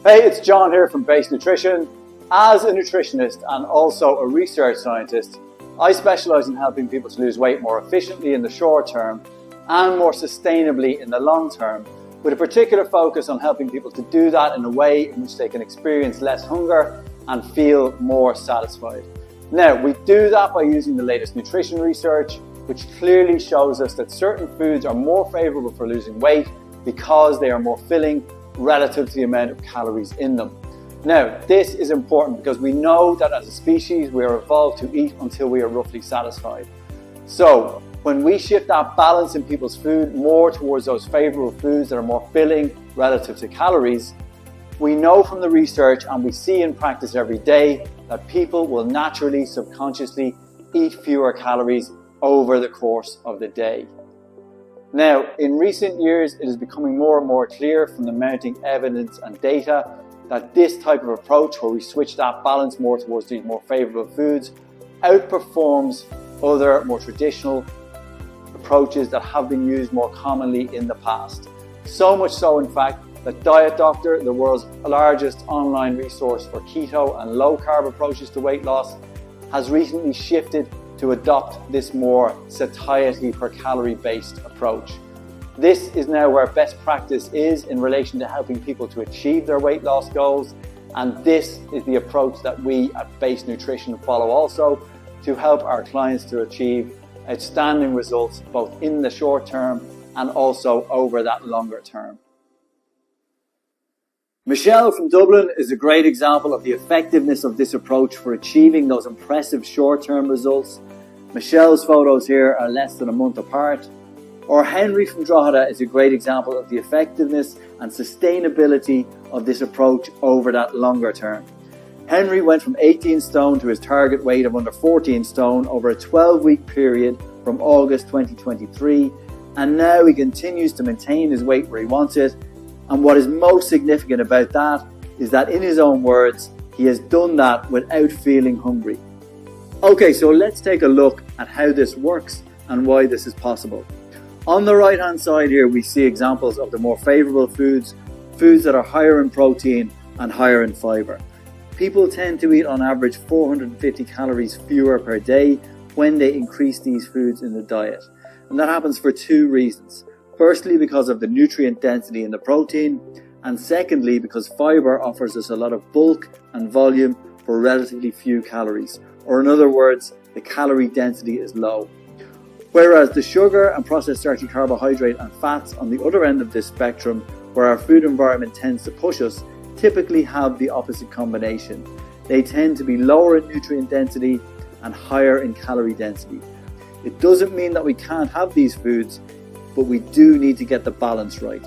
Hey, it's John here from Base Nutrition. As a nutritionist and also a research scientist, I specialize in helping people to lose weight more efficiently in the short term and more sustainably in the long term, with a particular focus on helping people to do that in a way in which they can experience less hunger and feel more satisfied. Now, we do that by using the latest nutrition research, which clearly shows us that certain foods are more favorable for losing weight because they are more filling relative to the amount of calories in them. Now, this is important because we know that as a species, we are evolved to eat until we are roughly satisfied. So, when we shift that balance in people's food more towards those favorable foods that are more filling relative to calories, we know from the research and we see in practice every day that people will naturally, subconsciously eat fewer calories over the course of the day. Now, in recent years, it is becoming more and more clear from the mounting evidence and data that this type of approach, where we switch that balance more towards these more favorable foods, outperforms other more traditional approaches that have been used more commonly in the past. So much so, in fact, that Diet Doctor, the world's largest online resource for keto and low carb approaches to weight loss, has recently shifted to adopt this more satiety per calorie based approach. This is now where best practice is in relation to helping people to achieve their weight loss goals, and this is the approach that we at Base Nutrition follow also to help our clients to achieve outstanding results both in the short term and also over that longer term. Michelle from Dublin is a great example of the effectiveness of this approach for achieving those impressive short-term results. Michelle's photos here are less than a month apart. Or Henry from Drogheda is a great example of the effectiveness and sustainability of this approach over that longer term. Henry went from 18 stone to his target weight of under 14 stone over a 12-week period from August 2023, and now he continues to maintain his weight where he wants it. And what is most significant about that is that, in his own words, he has done that without feeling hungry. Okay, so let's take a look at how this works and why this is possible. On the right hand side here, we see examples of the more favorable foods that are higher in protein and higher in fiber. People tend to eat on average 450 calories fewer per day when they increase these foods in the diet. And that happens for two reasons. Firstly, because of the nutrient density in the protein, and secondly, because fiber offers us a lot of bulk and volume for relatively few calories, or in other words, the calorie density is low. Whereas the sugar and processed starchy carbohydrate and fats on the other end of this spectrum, where our food environment tends to push us, typically have the opposite combination. They tend to be lower in nutrient density and higher in calorie density. It doesn't mean that we can't have these foods, but we do need to get the balance right.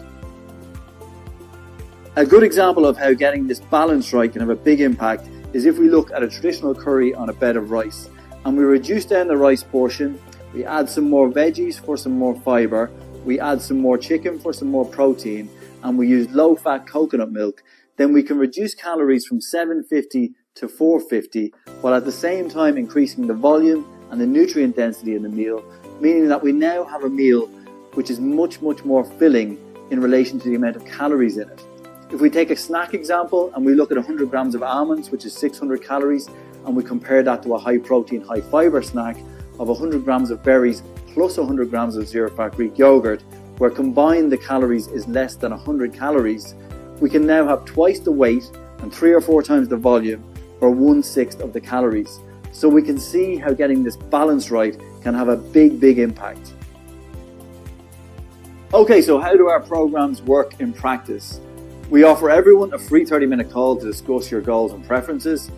A good example of how getting this balance right can have a big impact is if we look at a traditional curry on a bed of rice and we reduce down the rice portion, we add some more veggies for some more fiber, we add some more chicken for some more protein, and we use low-fat coconut milk, then we can reduce calories from 750 to 450 while at the same time increasing the volume and the nutrient density in the meal, meaning that we now have a meal which is much more filling in relation to the amount of calories in it. If we take a snack example and we look at 100 grams of almonds, which is 600 calories, and we compare that to a high protein, high fiber snack of 100 grams of berries plus 100 grams of zero fat Greek yogurt, where combined the calories is less than 100 calories, we can now have twice the weight and 3 or 4 times the volume for 1/6 of the calories. So we can see how getting this balance right can have a big impact. Okay, so how do our programs work in practice? We offer everyone a free 30-minute call to discuss your goals and preferences.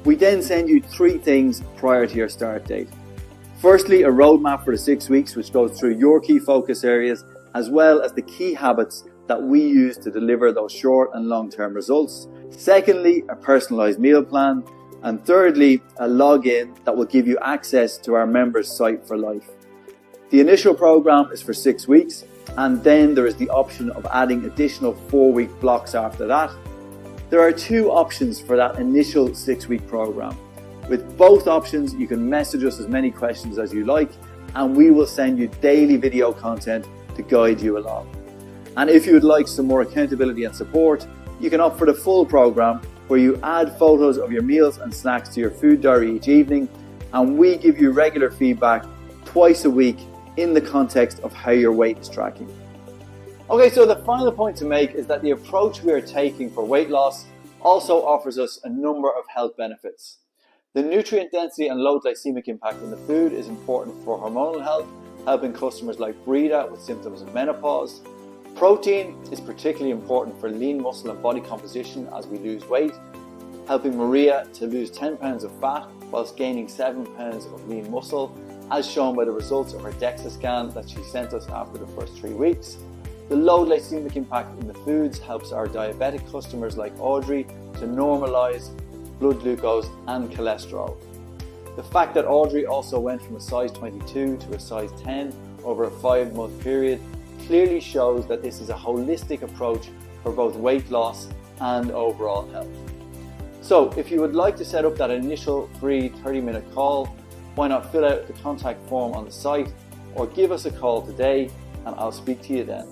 We then send you 3 things prior to your start date. Firstly, a roadmap for the 6 weeks, which goes through your key focus areas, as well as the key habits that we use to deliver those short and long-term results. Secondly, a personalized meal plan. And thirdly, a login that will give you access to our members' site for life. The initial program is for 6 weeks, and then there is the option of adding additional 4-week blocks after that. There are 2 options for that initial 6-week program. With both options, you can message us as many questions as you like, and we will send you daily video content to guide you along. And if you would like some more accountability and support, You can opt for the full program, where you add photos of your meals and snacks to your food diary each evening, and we give you regular feedback twice a week in the context of how your weight is tracking. Okay, so the final point to make is that the approach we are taking for weight loss also offers us a number of health benefits. The nutrient density and low glycemic impact in the food is important for hormonal health, helping customers like Breda with symptoms of menopause. Protein is particularly important for lean muscle and body composition as we lose weight, helping Maria to lose 10 pounds of fat whilst gaining 7 pounds of lean muscle, as shown by the results of her DEXA scan that she sent us after the first 3 weeks. The low glycemic impact in the foods helps our diabetic customers like Audrey to normalise blood glucose and cholesterol. The fact that Audrey also went from a size 22 to a size 10 over a 5-month period clearly shows that this is a holistic approach for both weight loss and overall health. So if you would like to set up that initial free 30-minute call, why not fill out the contact form on the site or give us a call today and I'll speak to you then.